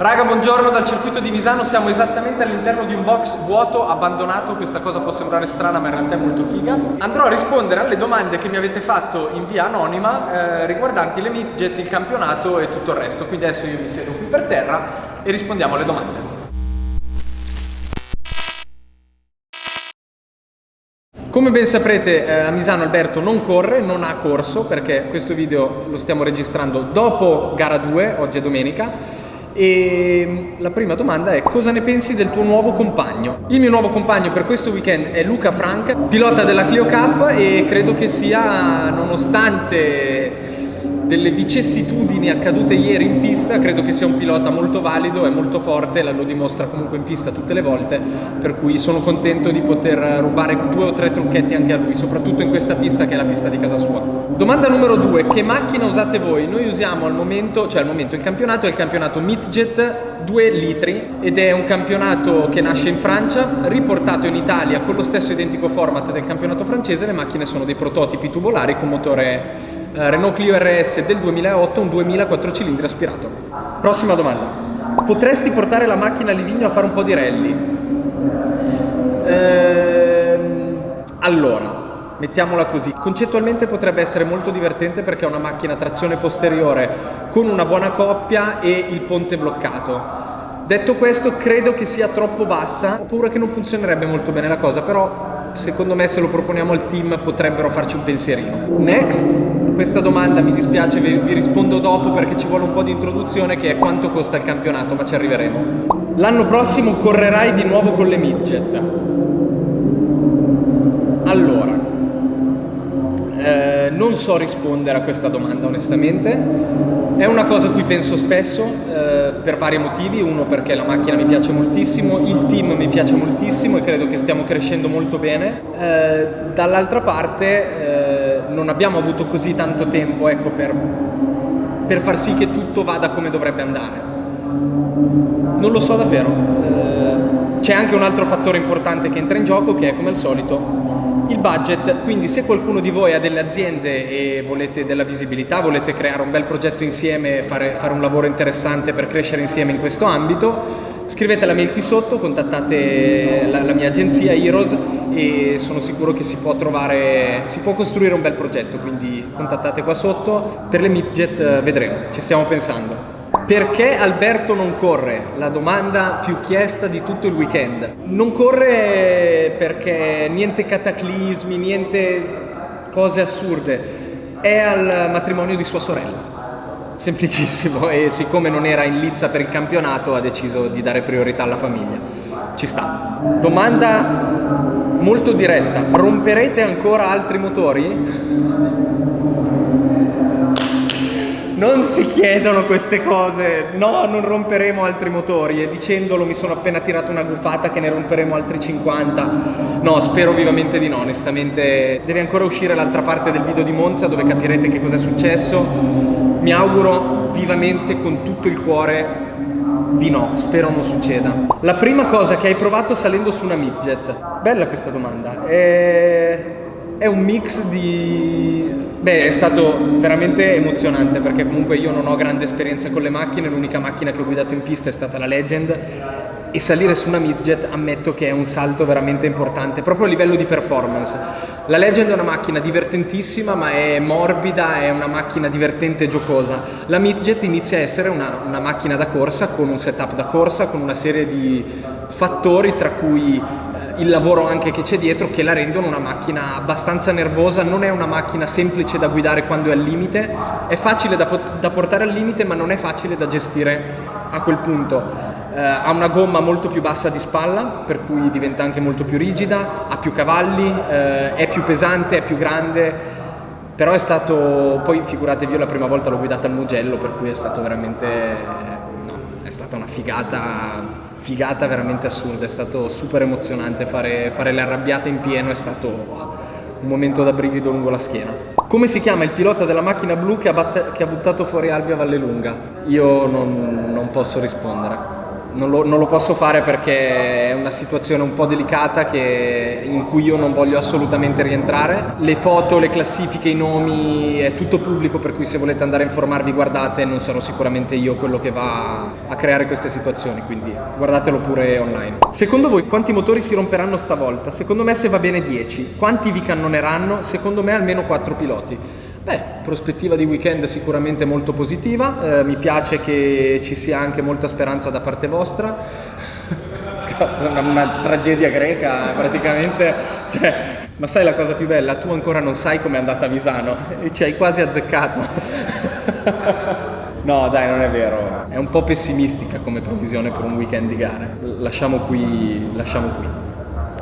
Raga, buongiorno dal circuito di Misano, siamo esattamente all'interno di un box vuoto, abbandonato. Questa cosa può sembrare strana ma in realtà è molto figa. Andrò a rispondere alle domande che mi avete fatto in via anonima riguardanti le midget, il campionato e tutto il resto. Quindi adesso io mi siedo qui per terra e rispondiamo alle domande. Come ben saprete, a Misano Alberto non corre, non ha corso, perché questo video lo stiamo registrando dopo gara 2, oggi è domenica. E la prima domanda è: cosa ne pensi del tuo nuovo compagno? Il mio nuovo compagno per questo weekend è Luca Frank, pilota della Clio Cup, e credo che sia, nonostante delle vicissitudini accadute ieri in pista, credo che sia un pilota molto valido, è molto forte, lo dimostra comunque in pista tutte le volte, per cui sono contento di poter rubare 2 o 3 trucchetti anche a lui, soprattutto in questa pista che è la pista di casa sua. Domanda numero 2: che macchina usate voi? Noi usiamo al momento il campionato è il campionato Midget 2 litri ed è un campionato che nasce in Francia, riportato in Italia con lo stesso identico format del campionato francese. Le macchine sono dei prototipi tubolari con motore Renault Clio RS del 2008, un 2004 cilindri aspirato. Prossima domanda: potresti portare la macchina a Livigno a fare un po' di rally? Allora, mettiamola così, concettualmente potrebbe essere molto divertente perché è una macchina a trazione posteriore con una buona coppia e il ponte bloccato. Detto questo, credo che sia troppo bassa, ho paura che non funzionerebbe molto bene la cosa, però secondo me se lo proponiamo al team potrebbero farci un pensierino. Next, questa domanda mi dispiace, vi rispondo dopo perché ci vuole un po' di introduzione, che è: quanto costa il campionato? Ma ci arriveremo. L'anno prossimo correrai di nuovo con le midget? Allora, non so rispondere a questa domanda onestamente. È una cosa a cui penso spesso per vari motivi. Uno, perché la macchina mi piace moltissimo, il team mi piace moltissimo e credo che stiamo crescendo molto bene. Dall'altra parte non abbiamo avuto così tanto tempo, ecco, per far sì che tutto vada come dovrebbe andare. Non lo so davvero. C'è anche un altro fattore importante che entra in gioco, che è, come al solito, il budget. Quindi se qualcuno di voi ha delle aziende e volete della visibilità, volete creare un bel progetto insieme, fare un lavoro interessante per crescere insieme in questo ambito, scrivete la mail qui sotto, contattate la mia agenzia Heroes e sono sicuro che si può costruire un bel progetto, quindi contattate qua sotto. Per le midget vedremo, ci stiamo pensando. Perché Alberto non corre? La domanda più chiesta di tutto il weekend. Non corre perché niente cataclismi, niente cose assurde. È al matrimonio di sua sorella. Semplicissimo. E siccome non era in lizza per il campionato, ha deciso di dare priorità alla famiglia. Ci sta. Domanda molto diretta: romperete ancora altri motori? Non si chiedono queste cose. No, non romperemo altri motori, e dicendolo mi sono appena tirato una gufata che ne romperemo altri 50. No, spero vivamente di no, onestamente. Deve ancora uscire l'altra parte del video di Monza dove capirete che cosa è successo. Mi auguro vivamente con tutto il cuore di no, spero non succeda. La prima cosa che hai provato salendo su una midget? Bella questa domanda. È un mix di... Beh, è stato veramente emozionante perché comunque io non ho grande esperienza con le macchine, l'unica macchina che ho guidato in pista è stata la Legend, e salire su una midget ammetto che è un salto veramente importante proprio a livello di performance. La Legend è una macchina divertentissima, ma è morbida, è una macchina divertente e giocosa. La midget inizia a essere una macchina da corsa, con un setup da corsa, con una serie di fattori, tra cui il lavoro anche che c'è dietro, che la rendono una macchina abbastanza nervosa. Non è una macchina semplice da guidare quando è al limite, è facile da portare al limite, ma non è facile da gestire a quel punto. Ha una gomma molto più bassa di spalla, per cui diventa anche molto più rigida, ha più cavalli, è più pesante, è più grande, però è stato, poi figuratevi, io la prima volta l'ho guidata al Mugello, per cui è stato veramente, no, è stata una figata veramente assurda, è stato super emozionante fare le arrabbiate in pieno, è stato un momento da brivido lungo la schiena. Come si chiama il pilota della macchina blu che ha buttato fuori Albi a Vallelunga? Io non posso rispondere. Non lo posso fare perché è una situazione un po' delicata in cui io non voglio assolutamente rientrare. Le foto, le classifiche, i nomi, è tutto pubblico, per cui se volete andare a informarvi guardate, non sarò sicuramente io quello che va a creare queste situazioni, quindi guardatelo pure online. Secondo voi quanti motori si romperanno stavolta? Secondo me, se va bene, 10. Quanti vi cannoneranno? Secondo me almeno 4 piloti. Prospettiva di weekend sicuramente molto positiva, mi piace che ci sia anche molta speranza da parte vostra. Una tragedia greca praticamente, ma sai la cosa più bella? Tu ancora non sai com'è andata a Misano e ci hai quasi azzeccato. No dai, non è vero, è un po' pessimistica come previsione per un weekend di gare, lasciamo qui.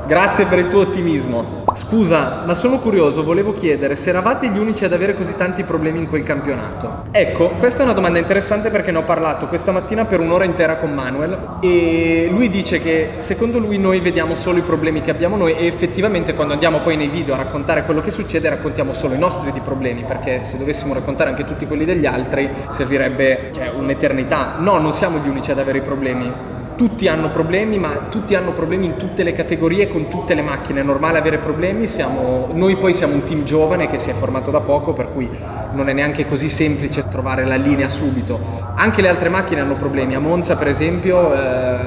Grazie per il tuo ottimismo. Scusa, ma sono curioso, volevo chiedere se eravate gli unici ad avere così tanti problemi in quel campionato. Ecco, questa è una domanda interessante perché ne ho parlato questa mattina per un'ora intera con Manuel e lui dice che secondo lui noi vediamo solo i problemi che abbiamo noi e effettivamente quando andiamo poi nei video a raccontare quello che succede raccontiamo solo i nostri di problemi, perché se dovessimo raccontare anche tutti quelli degli altri servirebbe un'eternità. No, non siamo gli unici ad avere i problemi. Tutti hanno problemi, ma tutti hanno problemi in tutte le categorie, con tutte le macchine. È normale avere problemi, noi poi siamo un team giovane che si è formato da poco, per cui non è neanche così semplice trovare la linea subito. Anche le altre macchine hanno problemi. A Monza, per esempio,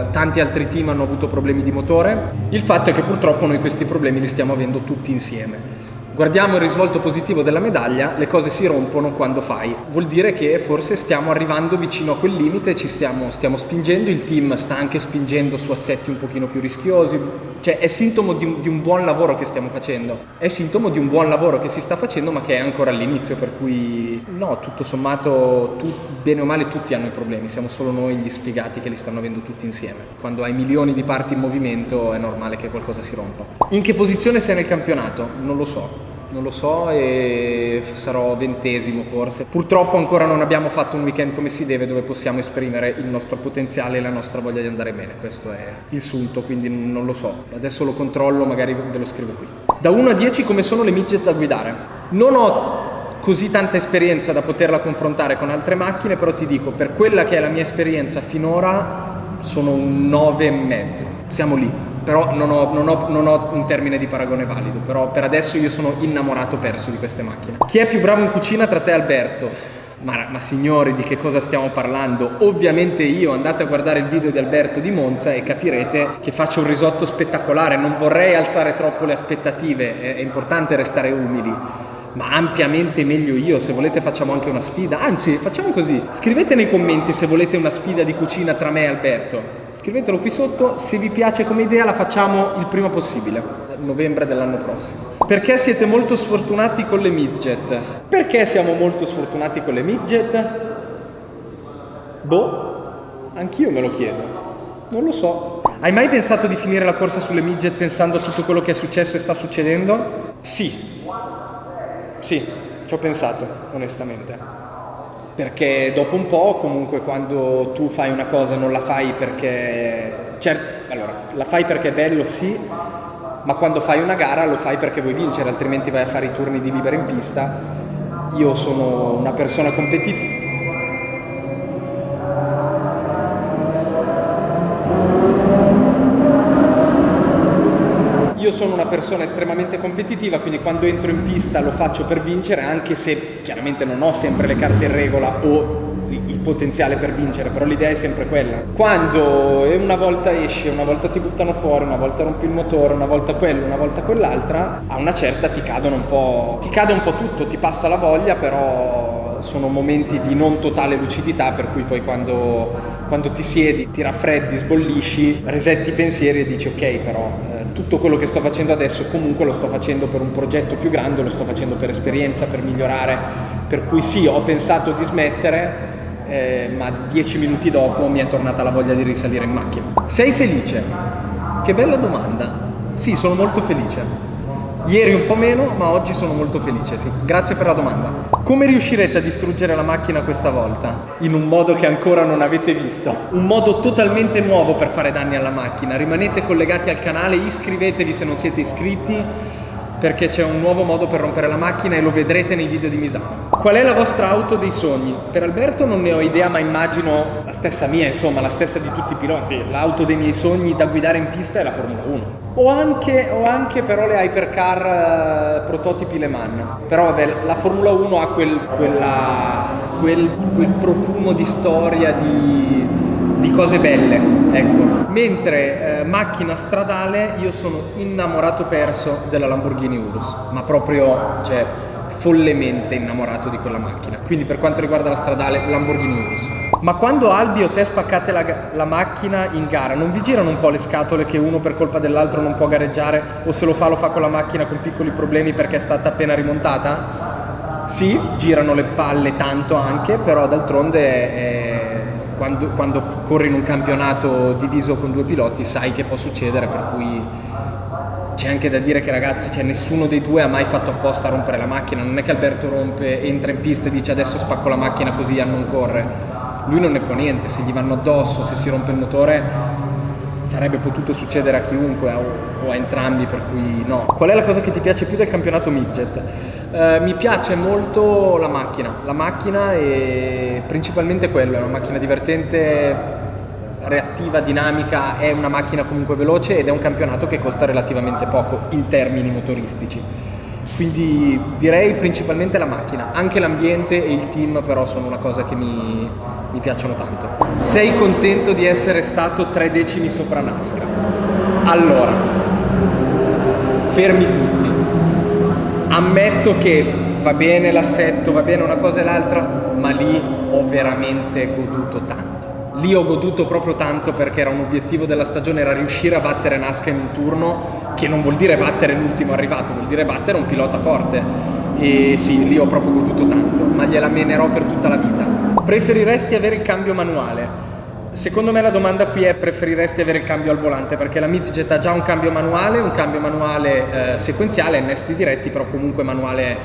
tanti altri team hanno avuto problemi di motore. Il fatto è che purtroppo noi questi problemi li stiamo avendo tutti insieme. Guardiamo il risvolto positivo della medaglia, le cose si rompono quando fai. Vuol dire che forse stiamo arrivando vicino a quel limite, ci stiamo spingendo, il team sta anche spingendo su assetti un pochino più rischiosi. È sintomo di un buon lavoro che stiamo facendo. È sintomo di un buon lavoro che si sta facendo, ma che è ancora all'inizio, per cui no, tutto sommato, bene o male tutti hanno i problemi, siamo solo noi gli sfigati che li stanno avendo tutti insieme. Quando hai milioni di parti in movimento è normale che qualcosa si rompa. In che posizione sei nel campionato? Non lo so e sarò 20° forse. Purtroppo ancora non abbiamo fatto un weekend come si deve dove possiamo esprimere il nostro potenziale e la nostra voglia di andare bene. Questo è il sunto, quindi non lo so. Adesso lo controllo, magari ve lo scrivo qui. Da 1 a 10 come sono le midget da guidare? Non ho così tanta esperienza da poterla confrontare con altre macchine, però ti dico, per quella che è la mia esperienza finora sono un 9,5. Siamo lì. Però non ho un termine di paragone valido, però per adesso io sono innamorato perso di queste macchine. Chi è più bravo in cucina tra te e Alberto? Ma signori, di che cosa stiamo parlando? Ovviamente io, andate a guardare il video di Alberto di Monza e capirete che faccio un risotto spettacolare. Non vorrei alzare troppo le aspettative, è importante restare umili, ma ampiamente meglio io. Se volete facciamo anche una sfida, anzi facciamo così, scrivete nei commenti se volete una sfida di cucina tra me e Alberto, scrivetelo qui sotto, se vi piace come idea la facciamo il prima possibile, novembre dell'anno prossimo. Perché siete molto sfortunati con le midget? Perché siamo molto sfortunati con le midget? Anch'io me lo chiedo, non lo so. Hai mai pensato di finire la corsa sulle midget pensando a tutto quello che è successo e sta succedendo? Sì, ci ho pensato, onestamente. Perché dopo un po', comunque, quando tu fai una cosa non la fai perché... allora, la fai perché è bello, sì, ma quando fai una gara lo fai perché vuoi vincere, altrimenti vai a fare i turni di libera in pista. Io sono una persona competitiva. Io sono una persona estremamente competitiva, quindi quando entro in pista lo faccio per vincere, anche se chiaramente non ho sempre le carte in regola o il potenziale per vincere, però l'idea è sempre quella. Quando una volta esci, una volta ti buttano fuori, una volta rompi il motore, una volta quello, una volta quell'altra, a una certa ti cade un po' tutto, ti passa la voglia, però sono momenti di non totale lucidità, per cui poi quando ti siedi, ti raffreddi, sbollisci, resetti i pensieri e dici ok, però tutto quello che sto facendo adesso comunque lo sto facendo per un progetto più grande, lo sto facendo per esperienza, per migliorare, per cui sì, ho pensato di smettere, ma 10 minuti dopo mi è tornata la voglia di risalire in macchina. Sei felice? Che bella domanda. Sì, sono molto felice. Ieri un po' meno, ma oggi sono molto felice, sì. Grazie per la domanda. Come riuscirete a distruggere la macchina questa volta? In un modo che ancora non avete visto. Un modo totalmente nuovo per fare danni alla macchina. Rimanete collegati al canale, iscrivetevi se non siete iscritti. perché c'è un nuovo modo per rompere la macchina e lo vedrete nei video di Misano. Qual è la vostra auto dei sogni? Per Alberto non ne ho idea, ma immagino la stessa mia, insomma, la stessa di tutti i piloti. L'auto dei miei sogni da guidare in pista è la Formula 1. Ho anche però le hypercar prototipi Le Mans. Però vabbè, la Formula 1 ha quel profumo di storia, di cose belle, ecco. Mentre macchina stradale, io sono innamorato perso della Lamborghini Urus, ma proprio, cioè, follemente innamorato di quella macchina. Quindi per quanto riguarda la stradale, Lamborghini Urus. Ma quando Albi o te spaccate la macchina in gara, non vi girano un po' le scatole che uno per colpa dell'altro non può gareggiare, o se lo fa con la macchina con piccoli problemi perché è stata appena rimontata? Sì, girano le palle tanto anche, però d'altronde quando corri in un campionato diviso con 2 piloti sai che può succedere, per cui c'è anche da dire che, ragazzi, cioè, nessuno dei due ha mai fatto apposta a rompere la macchina. Non è che Alberto entra in pista e dice adesso spacco la macchina così Jan non corre. Lui non ne può niente, se gli vanno addosso, se si rompe il motore, sarebbe potuto succedere a chiunque o a entrambi, per cui no. Qual è la cosa che ti piace più del campionato midget? Mi piace molto la macchina e principalmente quello, è una macchina divertente, reattiva, dinamica, è una macchina comunque veloce ed è un campionato che costa relativamente poco in termini motoristici. Quindi direi principalmente la macchina, anche l'ambiente e il team però sono una cosa che mi piacciono tanto. Sei contento di essere stato 3 decimi sopra NASCAR? Allora, fermi tutti. Ammetto che va bene l'assetto, va bene una cosa e l'altra, ma lì ho veramente goduto tanto. Lì ho goduto proprio tanto perché era un obiettivo della stagione, era riuscire a battere NASCAR in un turno, che non vuol dire battere l'ultimo arrivato, vuol dire battere un pilota forte. E sì, lì ho proprio goduto tanto, ma gliela menerò per tutta la vita. Preferiresti avere il cambio manuale? Secondo me la domanda qui è: preferiresti avere il cambio al volante? Perché la Midget ha già un cambio manuale sequenziale, innesti diretti, però comunque manuale.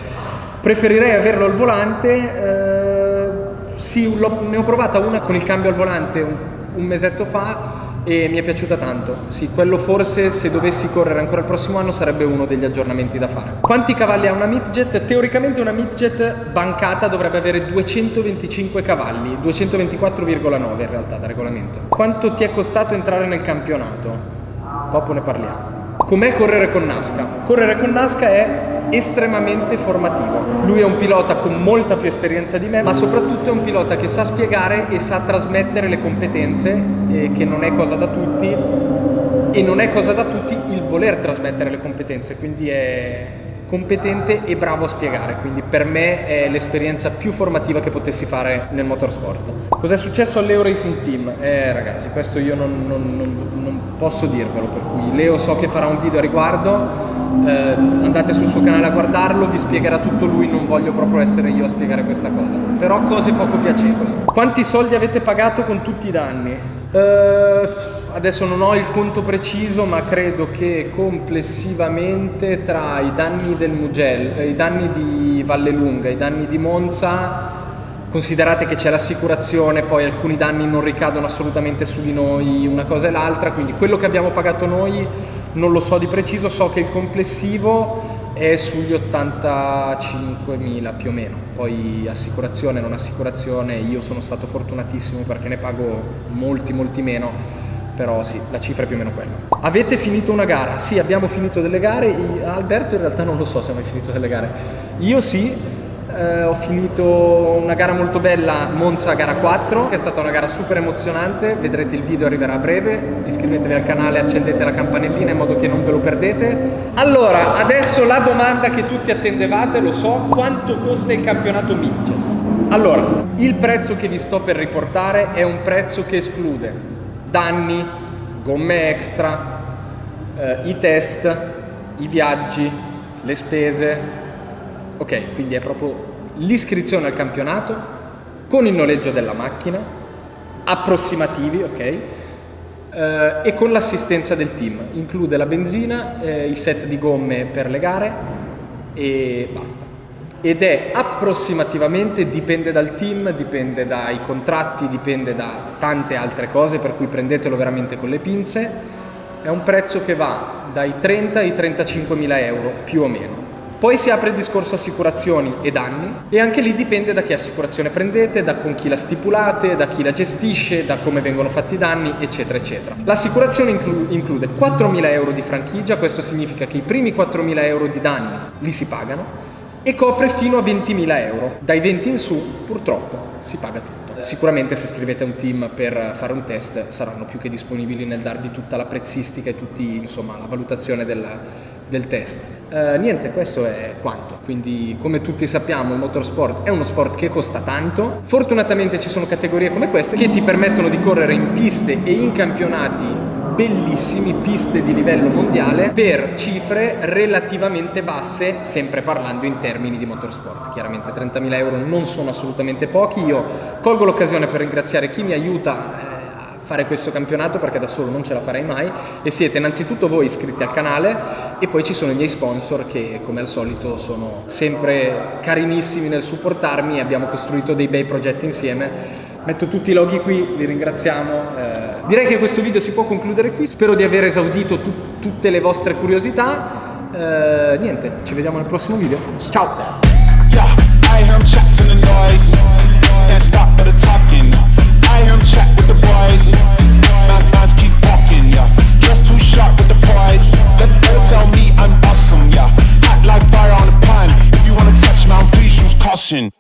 Preferirei averlo al volante. Sì, ne ho provata una con il cambio al volante un mesetto fa e mi è piaciuta tanto. Sì, quello forse, se dovessi correre ancora il prossimo anno, sarebbe uno degli aggiornamenti da fare. Quanti cavalli ha una Midget? Teoricamente una Midget bancata dovrebbe avere 225 cavalli, 224,9 in realtà da regolamento. Quanto ti è costato entrare nel campionato? Dopo ne parliamo. Com'è correre con Nasca? Correre con Nasca è estremamente formativo. Lui è un pilota con molta più esperienza di me, ma soprattutto è un pilota che sa spiegare e sa trasmettere le competenze, che non è cosa da tutti, e non è cosa da tutti il voler trasmettere le competenze, quindi è competente e bravo a spiegare, quindi per me è l'esperienza più formativa che potessi fare nel motorsport. Cos'è successo al Leo Racing Team? Ragazzi, questo io non posso dirvelo, per cui Leo so che farà un video a riguardo, andate sul suo canale a guardarlo, vi spiegherà tutto lui, non voglio proprio essere io a spiegare questa cosa, però cose poco piacevoli. Quanti soldi avete pagato con tutti i danni? Adesso non ho il conto preciso, ma credo che complessivamente tra i danni del Mugello, i danni di Vallelunga, i danni di Monza, considerate che c'è l'assicurazione, poi alcuni danni non ricadono assolutamente su di noi, una cosa e l'altra, quindi quello che abbiamo pagato noi non lo so di preciso, so che il complessivo è sugli 85.000 più o meno, poi assicurazione, non assicurazione, io sono stato fortunatissimo perché ne pago molti meno, però sì, la cifra è più o meno quella. Avete finito una gara? Sì, abbiamo finito delle gare. Alberto in realtà non lo so se ha mai finito delle gare. Io sì, ho finito una gara molto bella, Monza gara 4, che è stata una gara super emozionante, vedrete il video, arriverà a breve, iscrivetevi al canale, accendete la campanellina in modo che non ve lo perdete. Allora, adesso la domanda che tutti attendevate, lo so, quanto costa il campionato Midget? Allora, il prezzo che vi sto per riportare è un prezzo che esclude danni, gomme extra, i test, i viaggi, le spese. Ok, quindi è proprio l'iscrizione al campionato con il noleggio della macchina, approssimativi, ok, e con l'assistenza del team. Include la benzina, i set di gomme per le gare e basta. Ed è approssimativamente, dipende dal team, dipende dai contratti, dipende da tante altre cose, per cui prendetelo veramente con le pinze, è un prezzo che va dai 30 ai 35 mila euro più o meno. Poi si apre il discorso assicurazioni e danni, e anche lì dipende da che assicurazione prendete, da con chi la stipulate, da chi la gestisce, da come vengono fatti i danni, eccetera eccetera. L'assicurazione include 4.000 euro di franchigia, questo significa che i primi 4.000 euro di danni li si pagano, e copre fino a 20.000 euro. Dai 20 in su purtroppo si paga tutto. Sicuramente se scrivete un team per fare un test saranno più che disponibili nel darvi tutta la prezzistica e la valutazione del test. Niente, questo è quanto. Quindi, come tutti sappiamo, il motorsport è uno sport che costa tanto. Fortunatamente ci sono categorie come queste che ti permettono di correre in piste e in campionati bellissimi, piste di livello mondiale, per cifre relativamente basse, sempre parlando in termini di motorsport. Chiaramente 30.000 euro non sono assolutamente pochi. Io colgo l'occasione per ringraziare chi mi aiuta fare questo campionato, perché da solo non ce la farei mai, e siete innanzitutto voi iscritti al canale, e poi ci sono i miei sponsor che come al solito sono sempre carinissimi nel supportarmi, e abbiamo costruito dei bei progetti insieme. Metto tutti i loghi qui, vi ringraziamo. Direi che questo video si può concludere qui, spero di aver esaudito tutte le vostre curiosità. Niente, ci vediamo nel prossimo video, ciao! I hear him chat with the boys. Nice keep walking, yeah. Just too sharp with the prize. Let the girl tell me I'm awesome, yeah. Hot like fire on a pan. If you wanna touch me, please use caution.